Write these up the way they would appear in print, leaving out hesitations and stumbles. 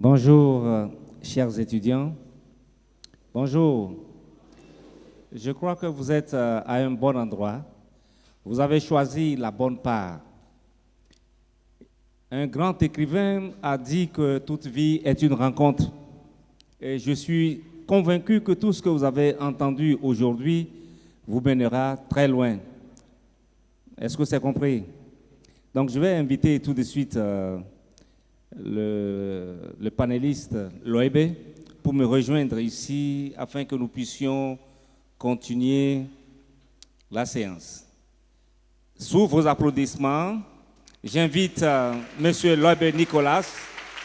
Bonjour, chers étudiants. Bonjour. Je crois que vous êtes à un bon endroit. Vous avez choisi la bonne part. Un grand écrivain a dit que toute vie est une rencontre. Et je suis convaincu que tout ce que vous avez entendu aujourd'hui vous mènera très loin. Est-ce que c'est compris? Donc je vais inviter tout de suite le panéliste Loebe pour me rejoindre ici afin que nous puissions continuer la séance. Sous vos applaudissements, j'invite M. Loebe Nicolas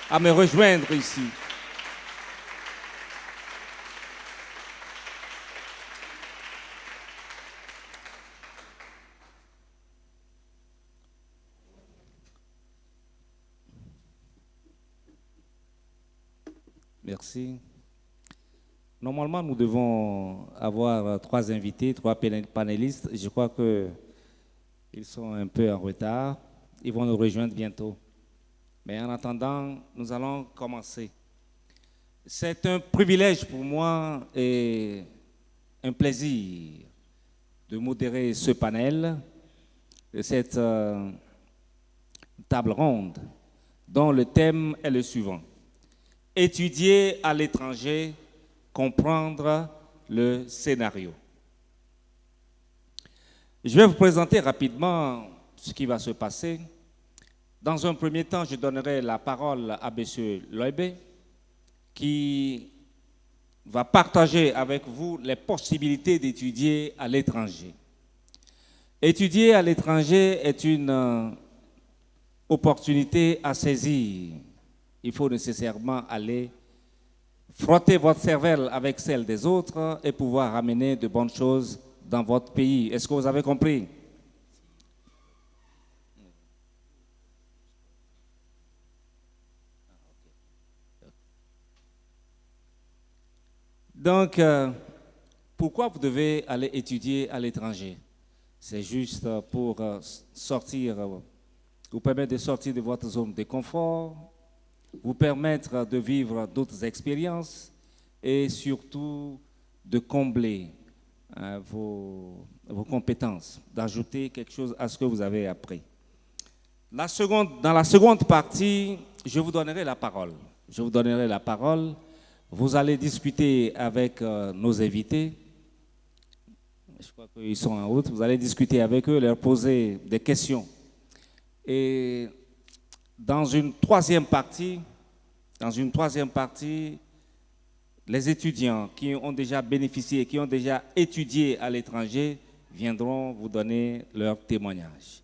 à me rejoindre ici. Merci. Normalement, nous devons avoir 3 invités, 3 panélistes. Je crois qu'ils sont un peu en retard. Ils vont nous rejoindre bientôt. Mais en attendant, nous allons commencer. C'est un privilège pour moi et un plaisir de modérer ce panel, cette table ronde, dont le thème est le suivant. Étudier à l'étranger, comprendre le scénario. Je vais vous présenter rapidement ce qui va se passer. Dans un premier temps, je donnerai la parole à M. Loebe, qui va partager avec vous les possibilités d'étudier à l'étranger. Étudier à l'étranger est une opportunité à saisir. Il faut nécessairement aller frotter votre cervelle avec celle des autres et pouvoir amener de bonnes choses dans votre pays. Est-ce que vous avez compris? Donc, pourquoi vous devez aller étudier à l'étranger? C'est juste pour sortir, vous permettre de sortir de votre zone de confort, vous permettre de vivre d'autres expériences et surtout de combler vos compétences, d'ajouter quelque chose à ce que vous avez appris. Dans la seconde partie, je vous donnerai la parole. Je vous donnerai la parole. Vous allez discuter avec nos invités. Je crois qu'ils sont en route. Vous allez discuter avec eux, leur poser des questions. Et dans une troisième partie, les étudiants qui ont déjà bénéficié, qui ont déjà étudié à l'étranger, viendront vous donner leur témoignage.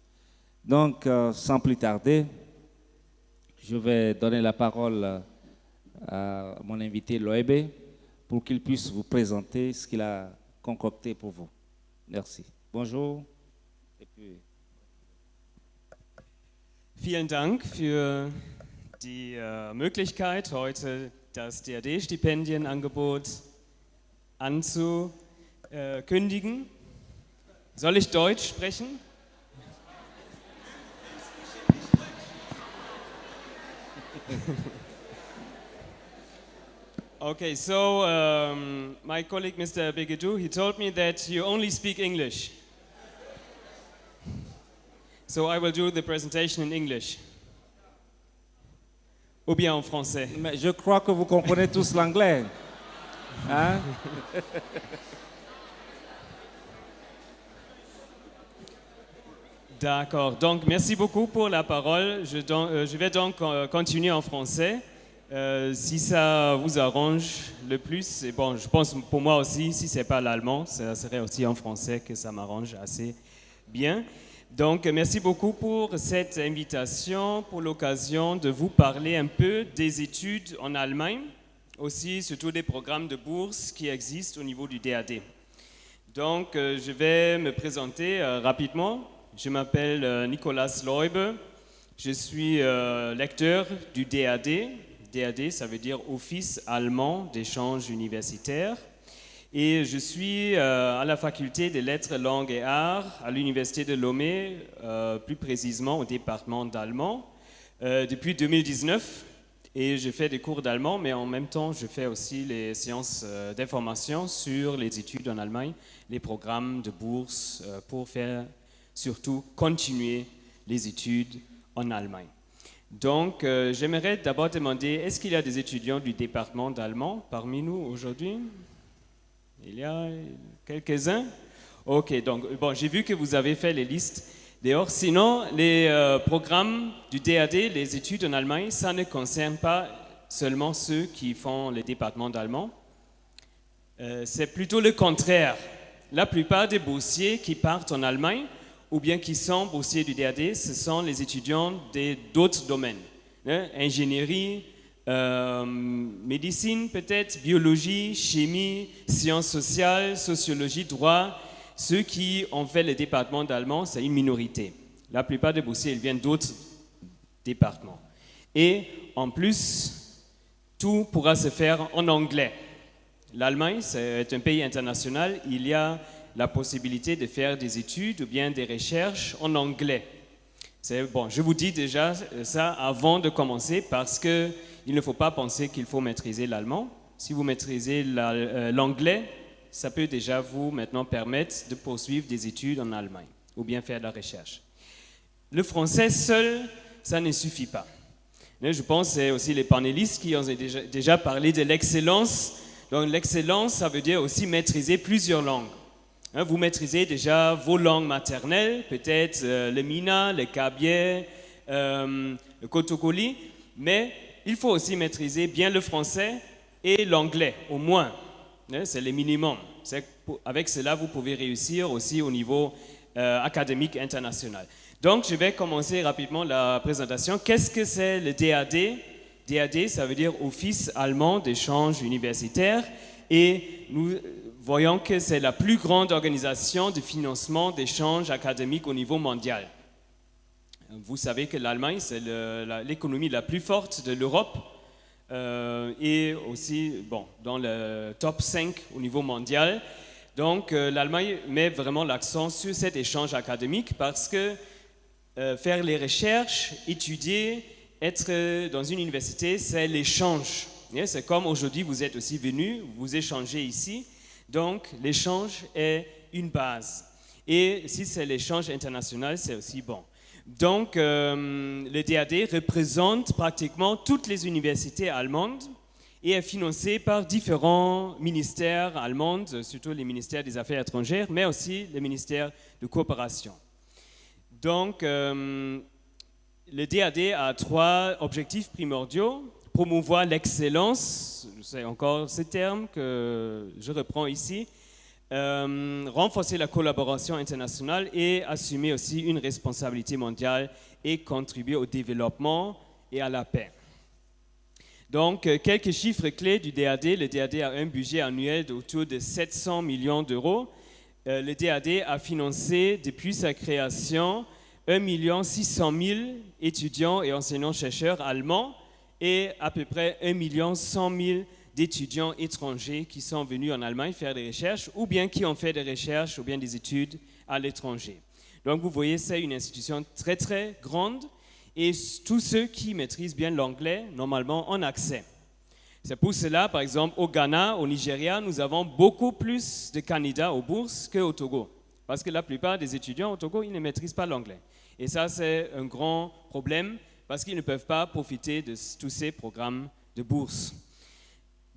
Donc, sans plus tarder, je vais donner la parole à mon invité Loebe pour qu'il puisse vous présenter ce qu'il a concocté pour vous. Merci. Bonjour. Et puis... Vielen Dank für die Möglichkeit, heute das DAD-Stipendienangebot anzukündigen. Soll ich Deutsch sprechen? Okay, so my colleague Mr. Bigedou, he told me that you only speak English. So I will do the presentation in English. Ou bien en français. Mais je crois que vous comprenez tous l'anglais. Hein? D'accord, donc merci beaucoup pour la parole. Je vais donc continuer en français. Si ça vous arrange le plus, et bon, je pense pour moi aussi, si ce n'est pas l'allemand, ça serait aussi en français que ça m'arrange assez bien. Donc, merci beaucoup pour cette invitation, pour l'occasion de vous parler un peu des études en Allemagne, aussi surtout des programmes de bourse qui existent au niveau du DAD. Donc, je vais me présenter rapidement. Je m'appelle Nicolas Loebe, je suis lecteur du DAD. DAD, ça veut dire Office allemand d'échange universitaire. Et je suis à la faculté des lettres, langues et arts à l'université de Lomé, plus précisément au département d'allemand, depuis 2019. Et je fais des cours d'allemand, mais en même temps, je fais aussi les séances d'information sur les études en Allemagne, les programmes de bourse pour faire surtout continuer les études en Allemagne. Donc, j'aimerais d'abord demander, est-ce qu'il y a des étudiants du département d'allemand parmi nous aujourd'hui? Il y a quelques-uns? Ok, donc, bon, j'ai vu que vous avez fait les listes. D'ailleurs, sinon, les programmes du DAD, les études en Allemagne, ça ne concerne pas seulement ceux qui font les départements d'allemand. C'est plutôt le contraire. La plupart des boursiers qui partent en Allemagne ou bien qui sont boursiers du DAD, ce sont les étudiants d'autres domaines. Ingénierie, médecine peut-être, biologie, chimie, sciences sociales, sociologie, droit. Ceux qui ont fait le département d'allemand, c'est une minorité. La plupart des boursiers, ils viennent d'autres départements. Et en plus, tout pourra se faire en anglais. L'Allemagne, c'est un pays international. Il y a la possibilité de faire des études ou bien des recherches en anglais. Bon, je vous dis déjà ça avant de commencer parce qu'il ne faut pas penser qu'il faut maîtriser l'allemand. Si vous maîtrisez l'anglais, ça peut déjà vous maintenant permettre de poursuivre des études en Allemagne ou bien faire de la recherche. Le français seul, ça ne suffit pas. Je pense que c'est aussi les panélistes qui ont déjà parlé de l'excellence. Donc l'excellence, ça veut dire aussi maîtriser plusieurs langues. Vous maîtrisez déjà vos langues maternelles, peut-être le Mina, le Kabye, le Kotokoli, mais il faut aussi maîtriser bien le français et l'anglais, au moins. C'est le minimum. Avec cela, vous pouvez réussir aussi au niveau académique international. Donc, je vais commencer rapidement la présentation. Qu'est-ce que c'est le DAD? DAD, ça veut dire Office allemand d'échange universitaire. Et nous voyons que c'est la plus grande organisation de financement d'échange académique au niveau mondial. Vous savez que l'Allemagne, c'est l'économie la plus forte de l'Europe. Et aussi dans le top 5 au niveau mondial. Donc l'Allemagne met vraiment l'accent sur cet échange académique parce que faire les recherches, étudier, être dans une université, c'est l'échange. C'est comme aujourd'hui vous êtes aussi venus, vous échangez ici. Donc l'échange est une base. Et si c'est l'échange international, c'est aussi bon. Donc, le DAD représente pratiquement toutes les universités allemandes et est financé par différents ministères allemands, surtout les ministères des Affaires étrangères, mais aussi le ministère de coopération. Donc, le DAD a 3 objectifs primordiaux. Promouvoir l'excellence, c'est encore ce terme que je reprends ici. Renforcer la collaboration internationale et assumer aussi une responsabilité mondiale et contribuer au développement et à la paix. Donc, quelques chiffres clés du DAD. Le DAD a un budget annuel d'autour de 700 millions d'euros. Le DAD a financé depuis sa création 1 600 000 étudiants et enseignants-chercheurs allemands et à peu près 1 100 000 d'étudiants étrangers qui sont venus en Allemagne faire des recherches ou bien qui ont fait des recherches ou bien des études à l'étranger. Donc vous voyez, c'est une institution très très grande et tous ceux qui maîtrisent bien l'anglais, normalement, ont accès. C'est pour cela, par exemple, au Ghana, au Nigeria, nous avons beaucoup plus de candidats aux bourses qu'au Togo. Parce que la plupart des étudiants au Togo, ils ne maîtrisent pas l'anglais. Et ça, c'est un grand problème parce qu'ils ne peuvent pas profiter de tous ces programmes de bourse.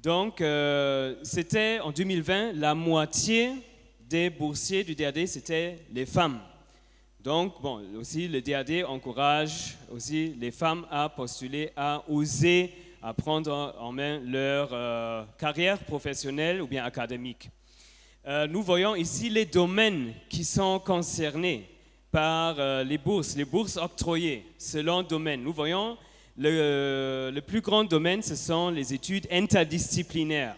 Donc, c'était en 2020, la moitié des boursiers du DAD, c'était les femmes. Donc, aussi, le DAD encourage aussi les femmes à postuler, à oser, à prendre en main leur carrière professionnelle ou bien académique. Nous voyons ici les domaines qui sont concernés par les bourses octroyées selon domaine. Nous voyons le plus grand domaine, ce sont les études interdisciplinaires.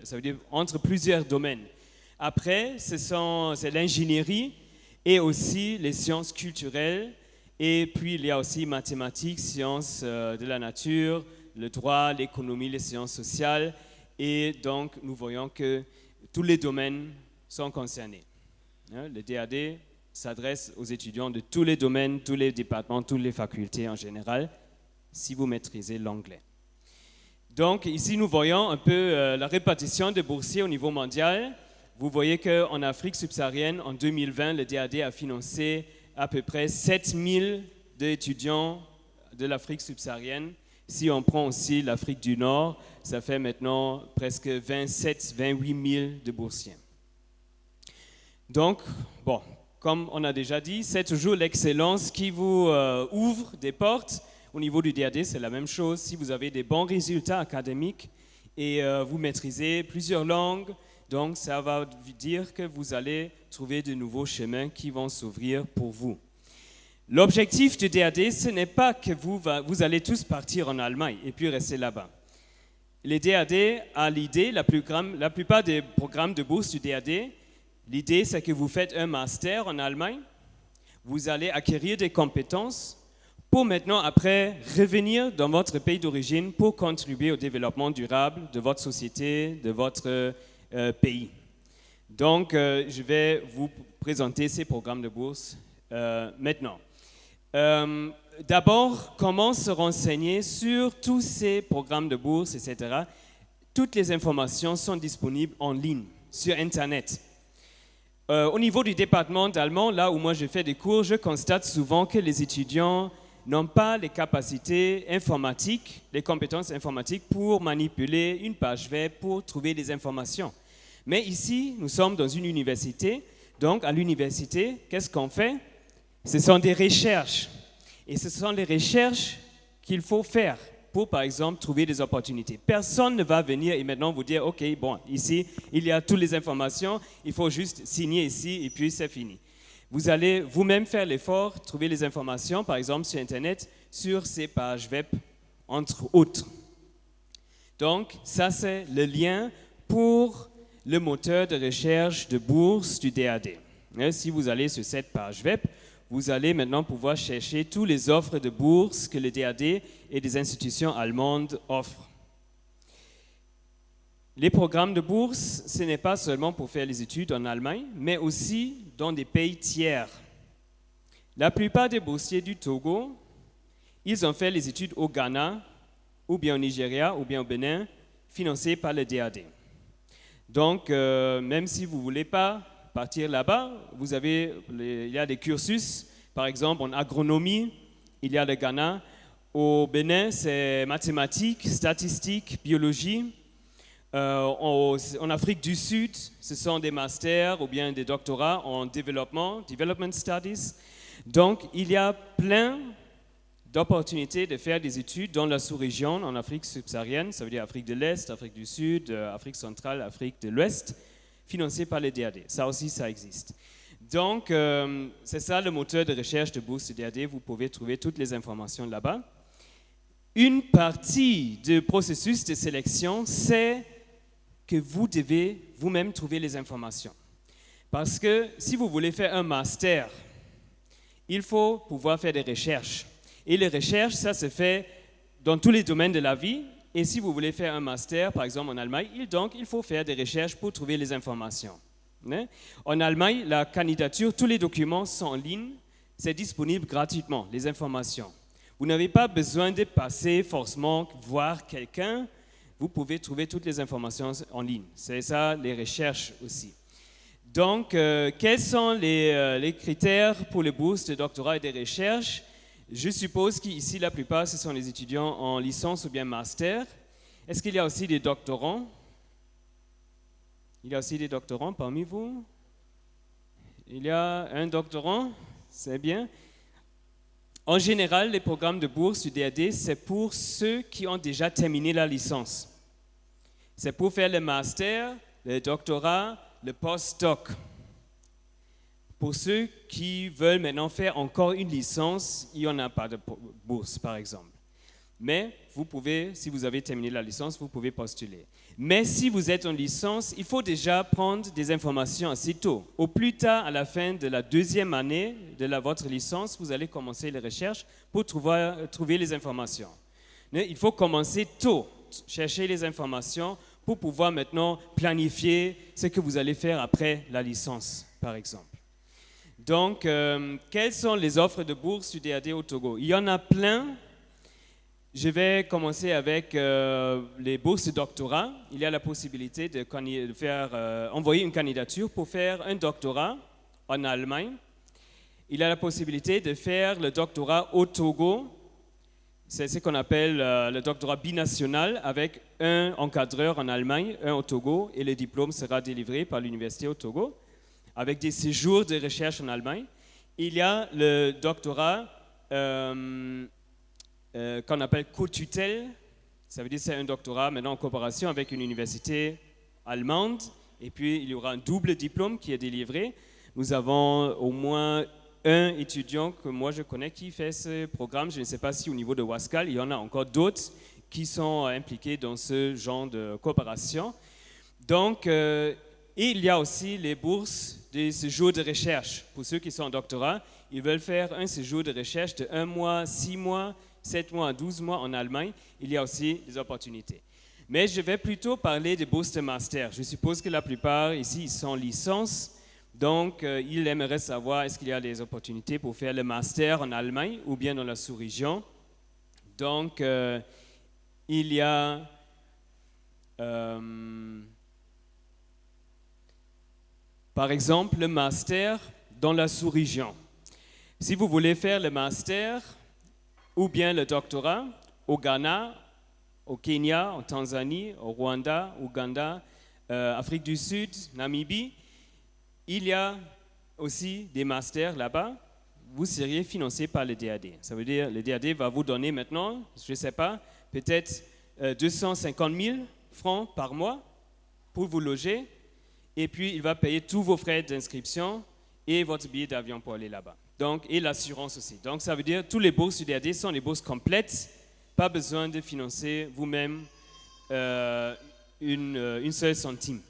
Ça veut dire entre plusieurs domaines. Après, c'est l'ingénierie et aussi les sciences culturelles. Et puis, il y a aussi mathématiques, sciences de la nature, le droit, l'économie, les sciences sociales. Et donc, nous voyons que tous les domaines sont concernés. Le DAD s'adresse aux étudiants de tous les domaines, tous les départements, toutes les facultés en général, si vous maîtrisez l'anglais. Donc ici, nous voyons un peu la répartition des boursiers au niveau mondial. Vous voyez qu'en Afrique subsaharienne, en 2020, le DAD a financé à peu près 7000 d'étudiants de l'Afrique subsaharienne. Si on prend aussi l'Afrique du Nord, ça fait maintenant presque 27-28 000 de boursiers. Donc, bon, comme on a déjà dit, c'est toujours l'excellence qui vous ouvre des portes. Au niveau du DAD, c'est la même chose. Si vous avez des bons résultats académiques et vous maîtrisez plusieurs langues, donc ça va dire que vous allez trouver de nouveaux chemins qui vont s'ouvrir pour vous. L'objectif du DAD, ce n'est pas que vous allez tous partir en Allemagne et puis rester là-bas. Le DAD a l'idée, la plupart des programmes de bourse du DAD, l'idée c'est que vous faites un master en Allemagne, vous allez acquérir des compétences pour maintenant, après, revenir dans votre pays d'origine pour contribuer au développement durable de votre société, de votre pays. Donc, je vais vous présenter ces programmes de bourse maintenant. D'abord, comment se renseigner sur tous ces programmes de bourse, etc. Toutes les informations sont disponibles en ligne, sur Internet. Au niveau du département d'allemand, là où moi je fais des cours, je constate souvent que les étudiants n'ont pas les capacités informatiques, les compétences informatiques pour manipuler une page web, pour trouver des informations. Mais ici, nous sommes dans une université, donc à l'université, qu'est-ce qu'on fait? Ce sont des recherches. Et ce sont les recherches qu'il faut faire pour, par exemple, trouver des opportunités. Personne ne va venir et maintenant vous dire, OK, bon, ici, il y a toutes les informations, il faut juste signer ici et puis c'est fini. Vous allez vous-même faire l'effort, trouver les informations, par exemple sur Internet, sur ces pages web, entre autres. Donc, ça c'est le lien pour le moteur de recherche de bourse du DAD. Si vous allez sur cette page web, vous allez maintenant pouvoir chercher toutes les offres de bourse que le DAD et des institutions allemandes offrent. Les programmes de bourse, ce n'est pas seulement pour faire les études en Allemagne, mais aussi dans des pays tiers. La plupart des boursiers du Togo, ils ont fait les études au Ghana, ou bien au Nigeria, ou bien au Bénin, financés par le DAD. Donc, même si vous ne voulez pas partir là-bas, il y a des cursus, par exemple en agronomie, il y a le Ghana. Au Bénin, c'est mathématiques, statistiques, biologie. En Afrique du Sud, ce sont des masters ou bien des doctorats en development studies. Donc, il y a plein d'opportunités de faire des études dans la sous-région, en Afrique subsaharienne, ça veut dire Afrique de l'Est, Afrique du Sud, Afrique centrale, Afrique de l'Ouest, financées par le DAD. Ça aussi, ça existe. Donc, c'est ça le moteur de recherche de bourse du DAD. Vous pouvez trouver toutes les informations là-bas. Une partie du processus de sélection, c'est que vous devez vous-même trouver les informations. Parce que si vous voulez faire un master, il faut pouvoir faire des recherches. Et les recherches, ça se fait dans tous les domaines de la vie. Et si vous voulez faire un master, par exemple en Allemagne, il faut faire des recherches pour trouver les informations. En Allemagne, la candidature, tous les documents sont en ligne. C'est disponible gratuitement, les informations. Vous n'avez pas besoin de passer forcément voir quelqu'un. Vous pouvez trouver toutes les informations en ligne. C'est ça, les recherches aussi. Donc, quels sont les critères pour les bourses de doctorat et de recherche? Je suppose qu'ici, la plupart, ce sont les étudiants en licence ou bien master. Est-ce qu'il y a aussi des doctorants? Il y a aussi des doctorants parmi vous? Il y a un doctorant? C'est bien. En général, les programmes de bourse du DAD, c'est pour ceux qui ont déjà terminé la licence. C'est pour faire le master, le doctorat, le post-doc. Pour ceux qui veulent maintenant faire encore une licence, il n'y en a pas de bourse, par exemple. Mais vous pouvez, si vous avez terminé la licence, vous pouvez postuler. Mais si vous êtes en licence, il faut déjà prendre des informations assez tôt. Au plus tard, à la fin de la deuxième année de votre licence, vous allez commencer les recherches pour trouver les informations. Il faut commencer tôt, chercher les informations pour pouvoir maintenant planifier ce que vous allez faire après la licence, par exemple. Donc, quelles sont les offres de bourse du DAD au Togo? Il y en a plein. Je vais commencer avec les bourses de doctorat. Il y a la possibilité de envoyer une candidature pour faire un doctorat en Allemagne. Il y a la possibilité de faire le doctorat au Togo. C'est ce qu'on appelle le doctorat binational avec un encadreur en Allemagne, un au Togo, et le diplôme sera délivré par l'université au Togo, avec des séjours de recherche en Allemagne. Il y a le doctorat qu'on appelle co-tutelle. Ça veut dire que c'est un doctorat maintenant en coopération avec une université allemande. Et puis, il y aura un double diplôme qui est délivré. Nous avons au moins un étudiant que moi je connais qui fait ce programme. Je ne sais pas si au niveau de Wascal, il y en a encore d'autres qui sont impliqués dans ce genre de coopération. Donc, il y a aussi les bourses de séjours de recherche. Pour ceux qui sont en doctorat, ils veulent faire un séjour de recherche de 1 mois, 6 mois, 7 mois, 12 mois en Allemagne. Il y a aussi des opportunités. Mais je vais plutôt parler des bourses de master. Je suppose que la plupart ici, ils sont en licence. Donc, ils aimeraient savoir est-ce qu'il y a des opportunités pour faire le master en Allemagne ou bien dans la sous-région. Donc, il y a par exemple le master dans la sous-région. Si vous voulez faire le master ou bien le doctorat au Ghana, au Kenya, en Tanzanie, au Rwanda, Ouganda, Afrique du Sud, Namibie, il y a aussi des masters là-bas. Vous seriez financé par le DAD. Ça veut dire que le DAD va vous donner maintenant, je ne sais pas, peut-être 250 000 francs par mois pour vous loger. Et puis, il va payer tous vos frais d'inscription et votre billet d'avion pour aller là-bas. Donc, et l'assurance aussi. Donc, ça veut dire que tous les bourses du DAD sont des bourses complètes. Pas besoin de financer vous-même une seule centime.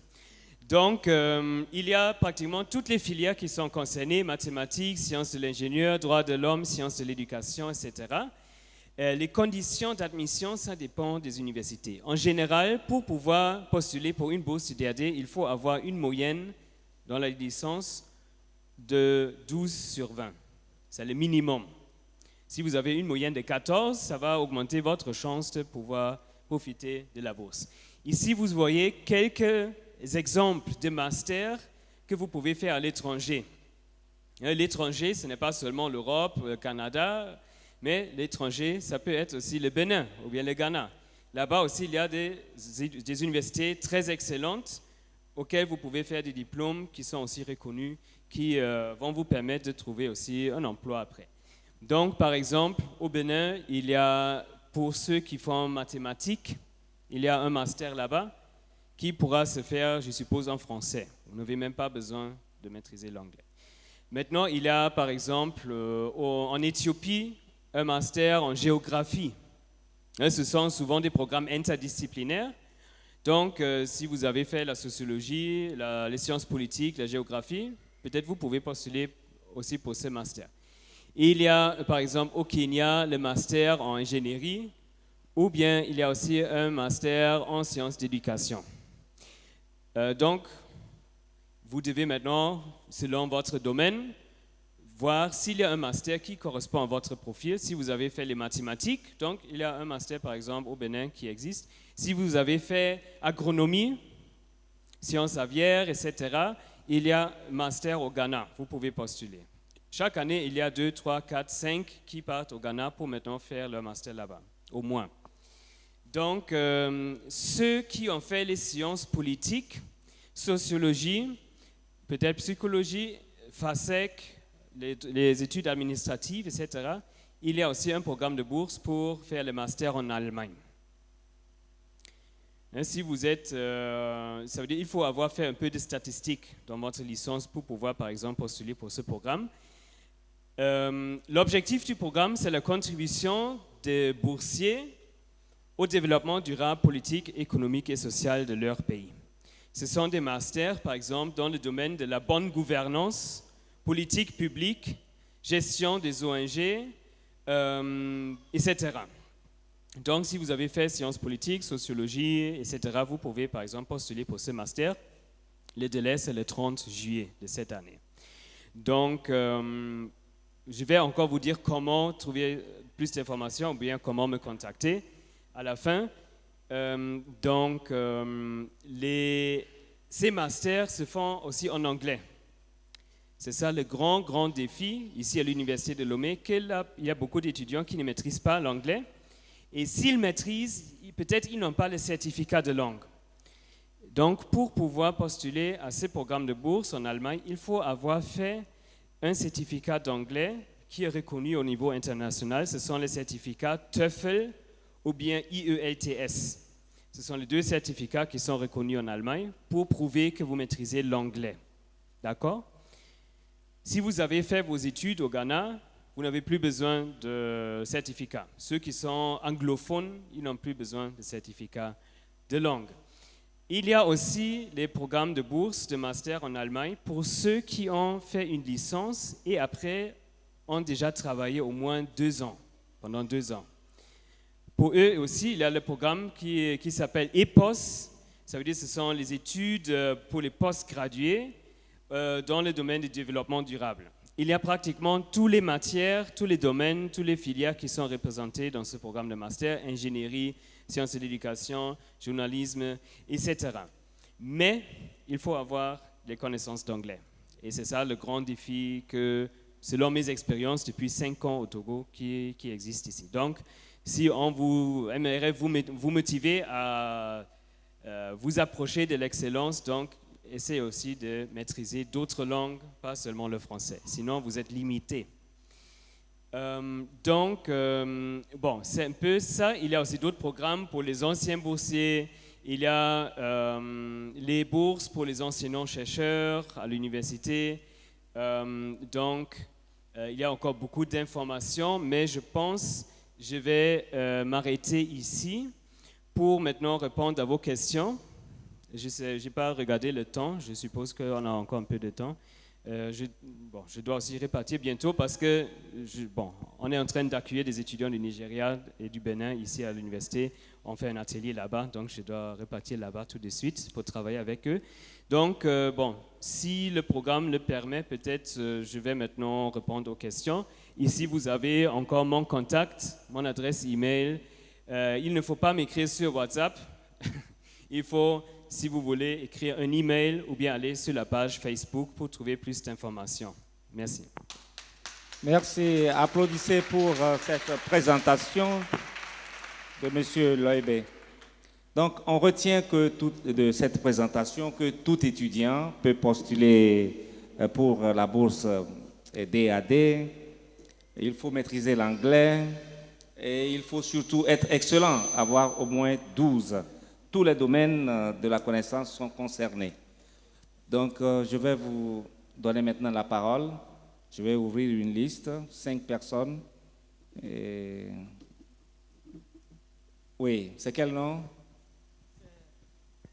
Donc, il y a pratiquement toutes les filières qui sont concernées, mathématiques, sciences de l'ingénieur, droit de l'homme, sciences de l'éducation, etc. Les conditions d'admission, ça dépend des universités. En général, pour pouvoir postuler pour une bourse du DAD, il faut avoir une moyenne dans la licence de 12 sur 20. C'est le minimum. Si vous avez une moyenne de 14, ça va augmenter votre chance de pouvoir profiter de la bourse. Ici, vous voyez quelques exemples de masters que vous pouvez faire à l'étranger. L'étranger, ce n'est pas seulement l'Europe, le Canada, mais l'étranger, ça peut être aussi le Bénin ou bien le Ghana. Là-bas aussi, il y a des universités très excellentes auxquelles vous pouvez faire des diplômes qui sont aussi reconnus, qui vont vous permettre de trouver aussi un emploi après. Donc, par exemple, au Bénin, il y a, pour ceux qui font mathématiques, il y a un master là-bas qui pourra se faire, je suppose, en français. Vous n'avez même pas besoin de maîtriser l'anglais. Maintenant, il y a, par exemple, en Éthiopie, un master en géographie. Ce sont souvent des programmes interdisciplinaires. Donc, si vous avez fait la sociologie, les sciences politiques, la géographie, peut-être vous pouvez postuler aussi pour ce master. Il y a, par exemple, au Kenya, le master en ingénierie, ou bien il y a aussi un master en sciences d'éducation. Donc, vous devez maintenant, selon votre domaine, voir s'il y a un master qui correspond à votre profil. Si vous avez fait les mathématiques, donc il y a un master, par exemple, au Bénin qui existe. Si vous avez fait agronomie, sciences aviaires, etc., il y a un master au Ghana. Vous pouvez postuler. Chaque année, il y a 2, 3, 4, 5 qui partent au Ghana pour maintenant faire leur master là-bas, au moins. Donc, ceux qui ont fait les sciences politiques, sociologie, peut-être psychologie, FASEC, les études administratives, etc., il y a aussi un programme de bourse pour faire le master en Allemagne. Si vous êtes, ça veut dire qu'il faut avoir fait un peu de statistiques dans votre licence pour pouvoir, par exemple, postuler pour ce programme. L'objectif du programme, c'est la contribution des boursiers au développement durable, politique, économique et social de leur pays. Ce sont des masters, par exemple, dans le domaine de la bonne gouvernance, politique publique, gestion des ONG, etc. Donc, si vous avez fait sciences politiques, sociologie, etc., vous pouvez, par exemple, postuler pour ce master. Le délai, c'est le 30 juillet de cette année. Donc, je vais encore vous dire comment plus d'informations ou bien comment me contacter à la fin. Ces masters se font aussi en anglais. C'est ça le grand défi ici à l'Université de Lomé, qu'il y a beaucoup d'étudiants qui ne maîtrisent pas l'anglais. Et s'ils maîtrisent, peut-être ils n'ont pas le certificat de langue. Donc, pour pouvoir postuler à ces programmes de bourse en Allemagne, il faut avoir fait un certificat d'anglais qui est reconnu au niveau international. Ce sont les certificats TOEFL ou bien IELTS. Ce sont les deux certificats qui sont reconnus en Allemagne pour prouver que vous maîtrisez l'anglais. D'accord ? Si vous avez fait vos études au Ghana, vous n'avez plus besoin de certificat. Ceux qui sont anglophones, ils n'ont plus besoin de certificat de langue. Il y a aussi les programmes de bourse, de master en Allemagne pour ceux qui ont fait une licence et après ont déjà travaillé au moins 2 ans, pendant 2 ans. Pour eux aussi, il y a le programme qui s'appelle EPOS. Ça veut dire que ce sont les études pour les post-gradués dans le domaine du développement durable. Il y a pratiquement toutes les matières, tous les domaines, toutes les filières qui sont représentées dans ce programme de master, ingénierie, sciences de l'éducation, journalisme, etc. Mais il faut avoir les connaissances d'anglais. Et c'est ça le grand défi que, selon mes expériences depuis 5 ans au Togo, qui existe ici. Donc, si on vous aimerait vous motiver à vous approcher de l'excellence, donc essayez aussi de maîtriser d'autres langues, pas seulement le français. Sinon, vous êtes limité. Bon, c'est un peu ça. Il y a aussi d'autres programmes pour les anciens boursiers. Il y a les bourses pour les enseignants-chercheurs à l'université. Il y a encore beaucoup d'informations, mais je pense que je vais m'arrêter ici pour maintenant répondre à vos questions. Je n'ai pas regardé le temps, je suppose qu'on a encore un peu de temps. Je dois aussi repartir bientôt parce que on est en train d'accueillir des étudiants du Nigeria et du Bénin ici à l'université. On fait un atelier là-bas, donc je dois repartir là-bas tout de suite pour travailler avec eux. Donc, si le programme le permet, peut-être je vais maintenant répondre aux questions. Ici, vous avez encore mon contact, mon adresse email. Il ne faut pas m'écrire sur WhatsApp. Il faut, si vous voulez, écrire un email ou bien aller sur la page Facebook pour trouver plus d'informations. Merci. Merci. Applaudissez pour cette présentation de M. Loibé. Donc, on retient de cette présentation que tout étudiant peut postuler pour la bourse DAD. Il faut maîtriser l'anglais et il faut surtout être excellent, avoir au moins 12. Tous les domaines de la connaissance sont concernés. Donc, je vais vous donner maintenant la parole. Je vais ouvrir une liste, 5 personnes. Oui, c'est quel nom?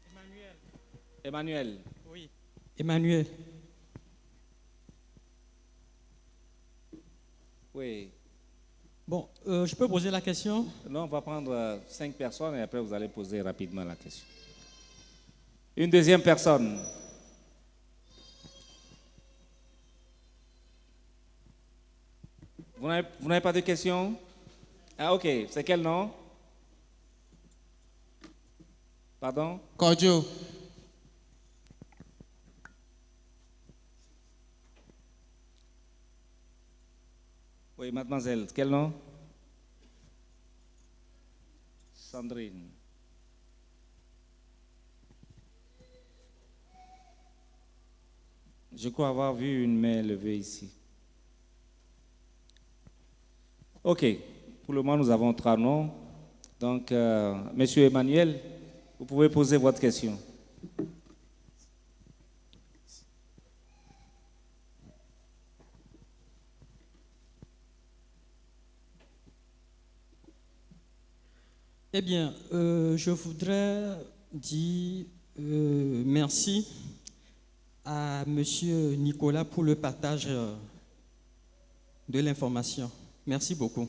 Emmanuel. Emmanuel. Oui, Emmanuel. Oui. Bon, je peux poser la question? Non, on va prendre 5 personnes et après vous allez poser rapidement la question. Une deuxième personne. Vous n'avez pas de questions? Ah, ok. C'est quel nom? Pardon? Kojo. Oui, mademoiselle. Quel nom? Sandrine. Je crois avoir vu une main levée ici. Ok. Pour le moment, nous avons 3 noms. Donc, Monsieur Emmanuel, vous pouvez poser votre question. Eh bien, je voudrais dire merci à Monsieur Nicolas pour le partage de l'information. Merci beaucoup.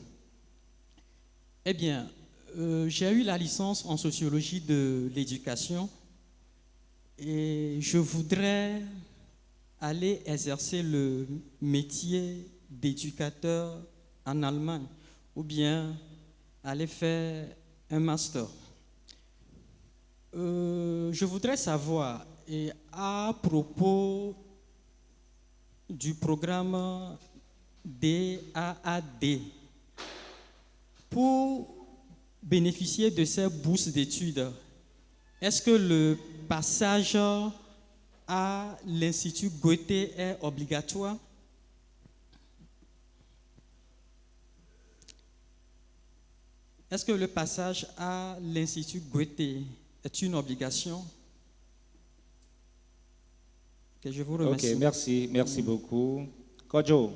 Eh bien, j'ai eu la licence en sociologie de l'éducation et je voudrais aller exercer le métier d'éducateur en Allemagne ou bien aller faire un master. Je voudrais savoir, et à propos du programme DAAD, pour bénéficier de ces bourses d'études, est-ce que le passage à l'Institut Goethe est obligatoire? Est-ce que le passage à l'Institut Goethe est une obligation? Que je vous remercie. Ok, merci beaucoup. Kojo.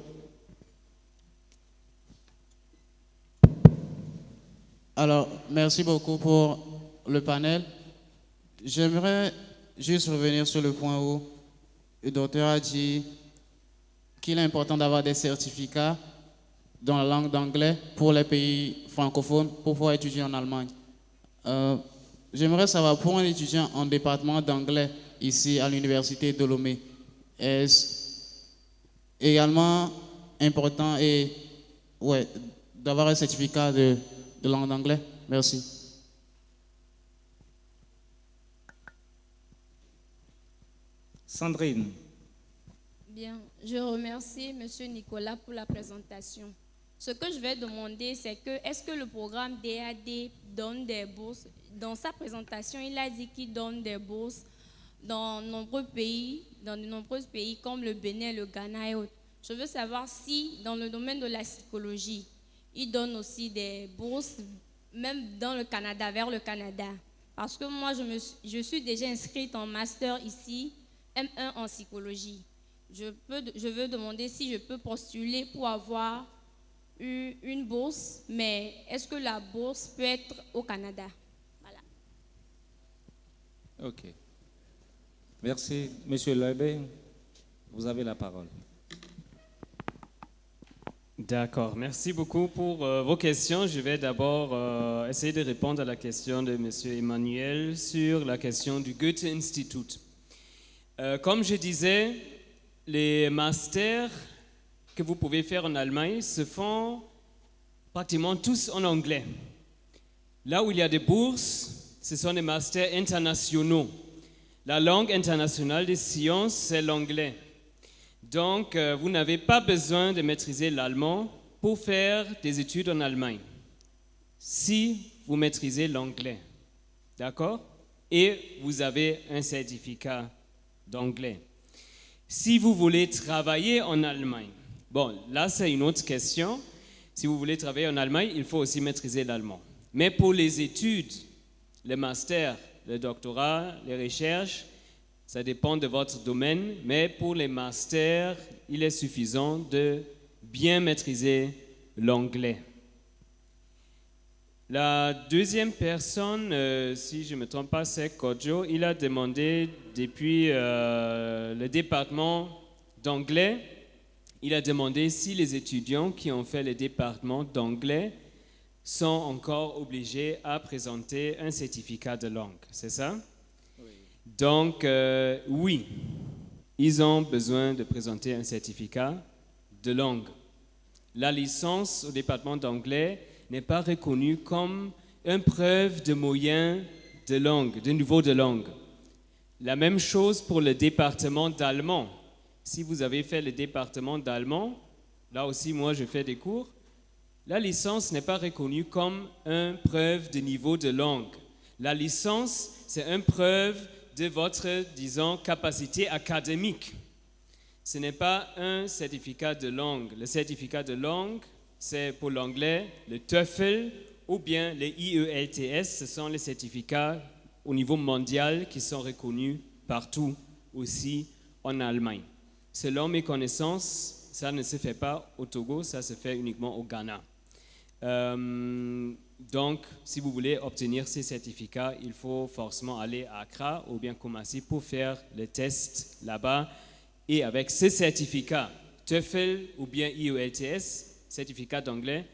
Alors, merci beaucoup pour le panel. J'aimerais juste revenir sur le point où le docteur a dit qu'il est important d'avoir des certificats dans la langue d'anglais pour les pays francophones pour pouvoir étudier en Allemagne. J'aimerais savoir, pour un étudiant en département d'anglais ici à l'université de Lomé, est-ce également important d'avoir un certificat de langue d'anglais? Merci. Sandrine. Bien, je remercie M. Nicolas pour la présentation. Ce que je vais demander, c'est que est-ce que le programme DAD donne des bourses? Dans sa présentation, il a dit qu'il donne des bourses dans de nombreux pays comme le Bénin, le Ghana et autres. Je veux savoir si, dans le domaine de la psychologie, il donne aussi des bourses, même dans le Canada, vers le Canada. Parce que moi, je suis déjà inscrite en master ici, M1 en psychologie. Je veux demander si je peux postuler pour avoir une bourse, mais est-ce que la bourse peut être au Canada? Voilà. Ok. Merci. Monsieur Loebe, vous avez la parole. D'accord, merci beaucoup pour vos questions. Je vais d'abord essayer de répondre à la question de M. Emmanuel sur la question du Goethe Institut. Comme je disais, les masters que vous pouvez faire en Allemagne se font pratiquement tous en anglais. Là où il y a des bourses, ce sont des masters internationaux. La langue internationale des sciences, c'est l'anglais. Donc, vous n'avez pas besoin de maîtriser l'allemand pour faire des études en Allemagne, si vous maîtrisez l'anglais. D'accord? Et vous avez un certificat d'anglais. Si vous voulez travailler en Allemagne, bon, là c'est une autre question. Si vous voulez travailler en Allemagne, il faut aussi maîtriser l'allemand. Mais pour les études, les masters, le doctorat, les recherches, ça dépend de votre domaine, mais pour les masters, il est suffisant de bien maîtriser l'anglais. La deuxième personne, si je ne me trompe pas, c'est Kojo. Il a demandé depuis le département d'anglais, il a demandé si les étudiants qui ont fait le département d'anglais sont encore obligés à présenter un certificat de langue. C'est ça? Oui. Donc, oui, ils ont besoin de présenter un certificat de langue. La licence au département d'anglais n'est pas reconnue comme une preuve de moyen de langue, de niveau de langue. La même chose pour le département d'allemand. Si vous avez fait le département d'allemand, là aussi moi je fais des cours, la licence n'est pas reconnue comme une preuve de niveau de langue. La licence, c'est une preuve de votre, disons, capacité académique. Ce n'est pas un certificat de langue. Le certificat de langue, c'est pour l'anglais, le TOEFL ou bien les IELTS, ce sont les certificats au niveau mondial qui sont reconnus partout, aussi en Allemagne. Selon mes connaissances, ça ne se fait pas au Togo, ça se fait uniquement au Ghana. Donc, si vous voulez obtenir ces certificats, il faut forcément aller à Accra ou bien Kumasi pour faire le test là-bas. Et avec ces certificats, TOEFL ou bien IELTS, certificat d'anglais,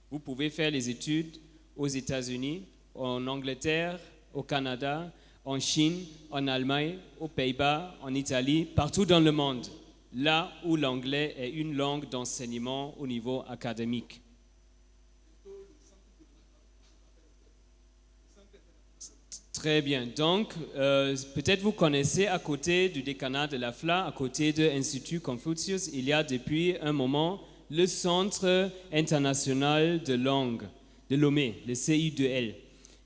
vous pouvez faire les études aux États-Unis, en Angleterre, au Canada, en Chine, en Allemagne, aux Pays-Bas, en Italie, partout dans le monde, là où l'anglais est une langue d'enseignement au niveau académique. Très bien. Donc, peut-être vous connaissez à côté du décanat de la FLA, à côté de l'Institut Confucius, il y a depuis un moment le Centre international de langue de Lomé, le CI2L.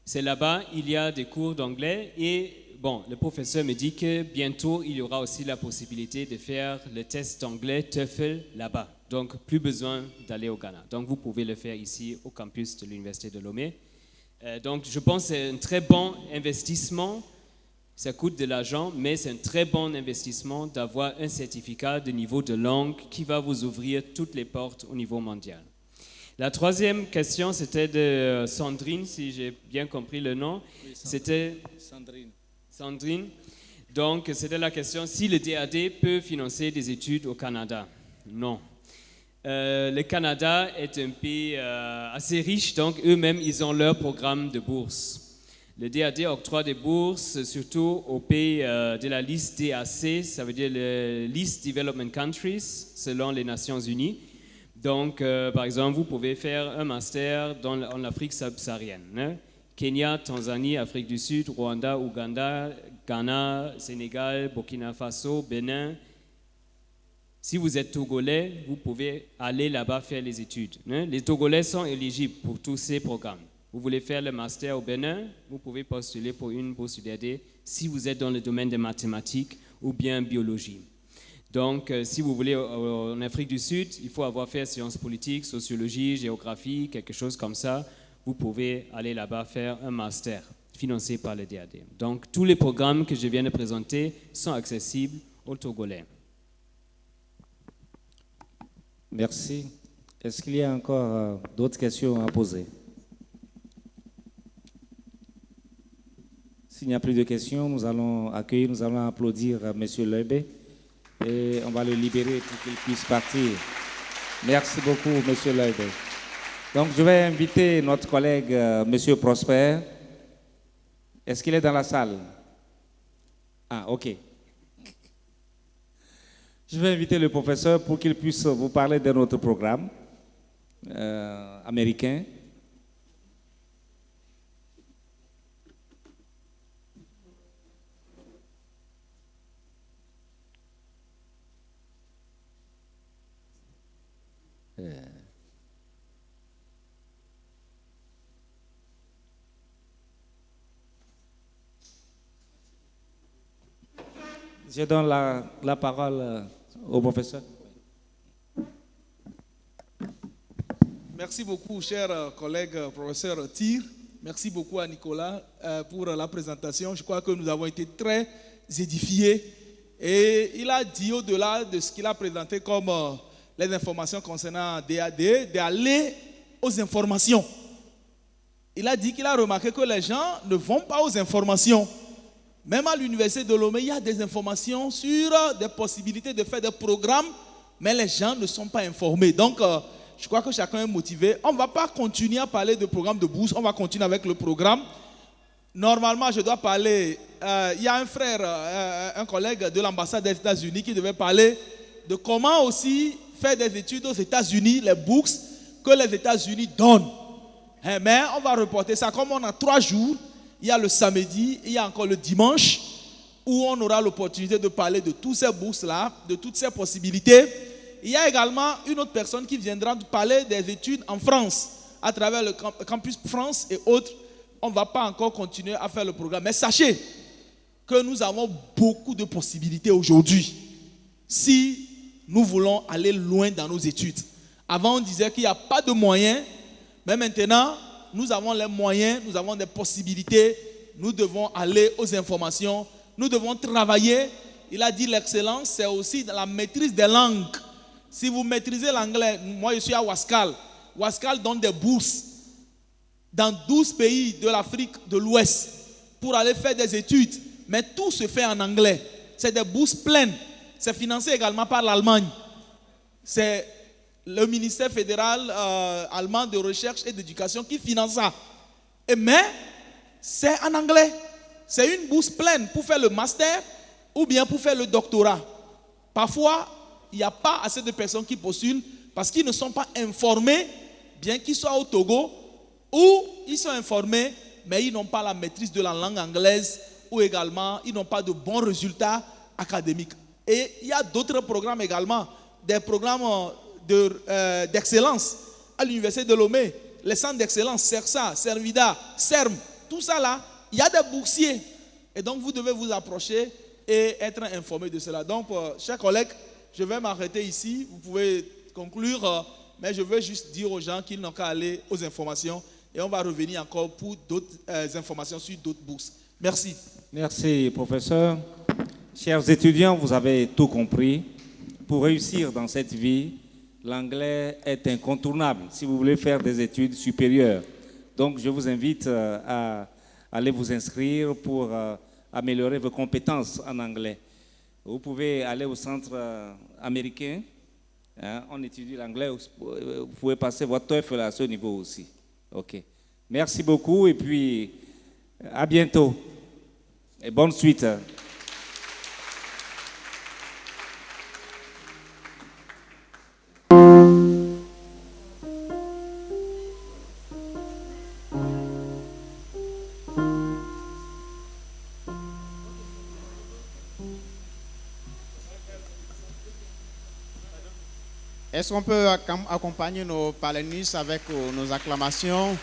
C'est là-bas, il y a des cours d'anglais et bon, le professeur me dit que bientôt, il y aura aussi la possibilité de faire le test d'anglais TOEFL là-bas. Donc, plus besoin d'aller au Ghana. Donc, vous pouvez le faire ici au campus de l'Université de Lomé. Donc, je pense que c'est un très bon investissement. Ça coûte de l'argent, mais c'est un très bon investissement d'avoir un certificat de niveau de langue qui va vous ouvrir toutes les portes au niveau mondial. La troisième question, c'était de Sandrine, si j'ai bien compris le nom. Oui, c'était Sandrine. Donc, c'était la question si le DAD peut financer des études au Canada. Non. Le Canada est un pays assez riche, donc eux-mêmes, ils ont leur programme de bourse. Le DAD octroie des bourses surtout aux pays de la liste DAC, ça veut dire le Least Development Countries, selon les Nations Unies. Donc, par exemple, vous pouvez faire un master en Afrique subsaharienne. Hein? Kenya, Tanzanie, Afrique du Sud, Rwanda, Ouganda, Ghana, Sénégal, Burkina Faso, Bénin. Si vous êtes Togolais, vous pouvez aller là-bas faire les études. Hein? Les Togolais sont éligibles pour tous ces programmes. Vous voulez faire le master au Bénin, vous pouvez postuler pour une bourse DAD si vous êtes dans le domaine des mathématiques ou bien biologie. Donc, si vous voulez en Afrique du Sud, il faut avoir fait sciences politiques, sociologie, géographie, quelque chose comme ça. Vous pouvez aller là-bas faire un master financé par le DAD. Donc, tous les programmes que je viens de présenter sont accessibles aux Togolais. Merci. Est-ce qu'il y a encore d'autres questions à poser? S'il n'y a plus de questions, nous allons applaudir M. Leube et on va le libérer pour qu'il puisse partir. Merci beaucoup, M. Leube. Donc, je vais inviter notre collègue, M. Prosper. Est-ce qu'il est dans la salle? Ah, OK. Je vais inviter le professeur pour qu'il puisse vous parler de notre programme américain. Je donne la parole au professeur. Merci beaucoup, cher collègue professeur Thir. Merci beaucoup à Nicolas pour la présentation. Je crois que nous avons été très édifiés. Et il a dit, au-delà de ce qu'il a présenté comme les informations concernant DAD, d'aller aux informations. Il a dit qu'il a remarqué que les gens ne vont pas aux informations. Même à l'université de Lomé, il y a des informations sur des possibilités de faire des programmes, mais les gens ne sont pas informés. Donc, je crois que chacun est motivé. On ne va pas continuer à parler de programme de bourse, on va continuer avec le programme. Normalement, je dois parler, il y a un frère, un collègue de l'ambassade des États-Unis qui devait parler de comment aussi faire des études aux États-Unis, les bourses que les États-Unis donnent. Mais on va reporter ça. Comme on a 3 jours, il y a le samedi, il y a encore le dimanche, où on aura l'opportunité de parler de toutes ces bourses-là, de toutes ces possibilités. Il y a également une autre personne qui viendra parler des études en France, à travers le campus France et autres. On ne va pas encore continuer à faire le programme. Mais sachez que nous avons beaucoup de possibilités aujourd'hui, si nous voulons aller loin dans nos études. Avant, on disait qu'il n'y a pas de moyens, mais maintenant, nous avons les moyens, nous avons des possibilités, nous devons aller aux informations, nous devons travailler. Il a dit l'excellence, c'est aussi la maîtrise des langues. Si vous maîtrisez l'anglais, moi je suis à Ouaskal. Ouaskal donne des bourses dans 12 pays de l'Afrique de l'Ouest pour aller faire des études. Mais tout se fait en anglais. C'est des bourses pleines. C'est financé également par l'Allemagne. C'est le ministère fédéral allemand de recherche et d'éducation qui finance ça. Mais c'est en anglais. C'est une bourse pleine pour faire le master ou bien pour faire le doctorat. Parfois, il n'y a pas assez de personnes qui postulent parce qu'ils ne sont pas informés, bien qu'ils soient au Togo, ou ils sont informés, mais ils n'ont pas la maîtrise de la langue anglaise ou également ils n'ont pas de bons résultats académiques. Et il y a d'autres programmes également, des programmes d'excellence à l'université de Lomé, les centres d'excellence, CERSA, Servida, CERM, tout ça là, il y a des boursiers. Et donc vous devez vous approcher et être informé de cela. Donc, chers collègues, je vais m'arrêter ici. Vous pouvez conclure, mais je veux juste dire aux gens qu'ils n'ont qu'à aller aux informations et on va revenir encore pour d'autres informations sur d'autres bourses. Merci. Merci, professeur. Chers étudiants, vous avez tout compris. Pour réussir dans cette vie, l'anglais est incontournable si vous voulez faire des études supérieures. Donc, je vous invite à aller vous inscrire pour améliorer vos compétences en anglais. Vous pouvez aller au centre américain, hein, on étudie l'anglais, vous pouvez passer votre TOEFL à ce niveau aussi. Ok. Merci beaucoup et puis à bientôt. Et bonne suite. Est-ce qu'on peut accompagner nos panélistes avec nos acclamations?